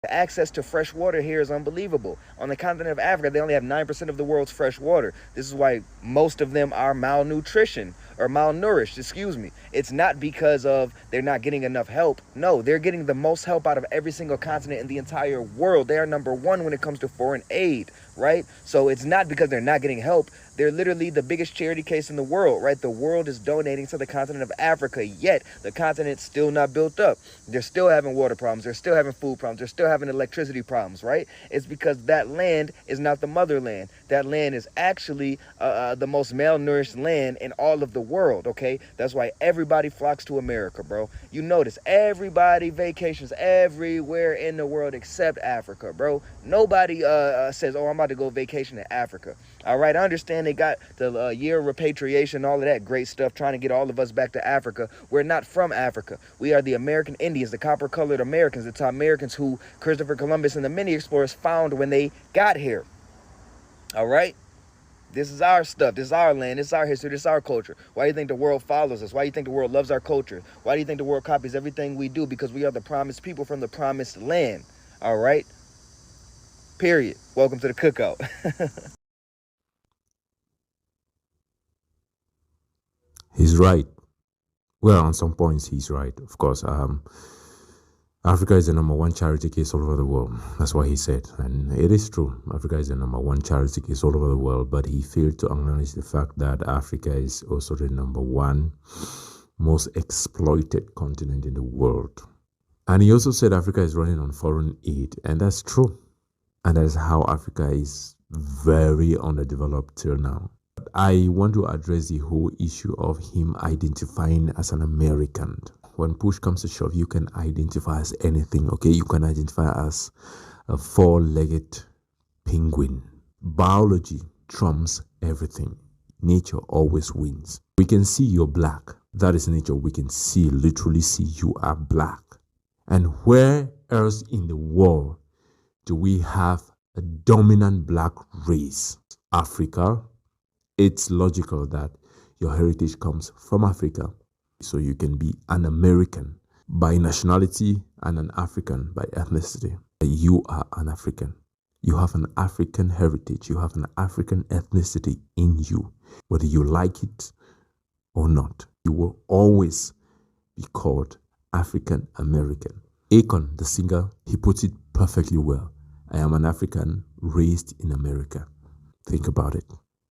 The access to fresh water here is unbelievable. On the continent of Africa, they only have 9% of the world's fresh water. This is why most of them are malnutrition or malnourished, excuse me. It's not because of they're not getting enough help. No, they're getting the most help out of every single continent in the entire world. They are number one when it comes to foreign aid, right? So it's not because they're not getting help. They're literally the biggest charity case in the world, right? The world is donating to the continent of Africa, yet the continent's still not built up. They're still having water problems. They're still having food problems. They're still having electricity problems, right? It's because that land is not the motherland. That land is actually the most malnourished land in all of the world, okay? That's why everybody flocks to America, bro. You notice everybody vacations everywhere in the world except Africa, bro. Nobody says, oh, I'm about to go vacation in Africa. All right, I understand they got the year of repatriation, all of that great stuff, trying to get all of us back to Africa. We're not from Africa. We are the American Indians, the copper-colored Americans, the top Americans who Christopher Columbus and the many explorers found when they got here. All right? This is our stuff. This is our land. This is our history. This is our culture. Why do you think the world follows us? Why do you think the world loves our culture? Why do you think the world copies everything we do? Because we are the promised people from the promised land. All right? Period. Welcome to the cookout. He's right. Well, on some points, he's right. Of course, Africa is the number one charity case all over the world. That's what he said. And it is true. Africa is the number one charity case all over the world. But he failed to acknowledge the fact that Africa is also the number one most exploited continent in the world. And he also said Africa is running on foreign aid. And that's true. And that's how Africa is very underdeveloped till now. I want to address the whole issue of him identifying as an American. When push comes to shove, you can identify as anything, okay? You can identify as a four-legged penguin. Biology trumps everything. Nature always wins. We can see you're black. That is nature. We can see, literally see you are black. And where else in the world do we have a dominant black race? Africa. It's logical that your heritage comes from Africa, so you can be an American by nationality and an African by ethnicity. You are an African. You have an African heritage. You have an African ethnicity in you. Whether you like it or not, you will always be called African American. Akon, the singer, he puts it perfectly well. I am an African raised in America. Think about it.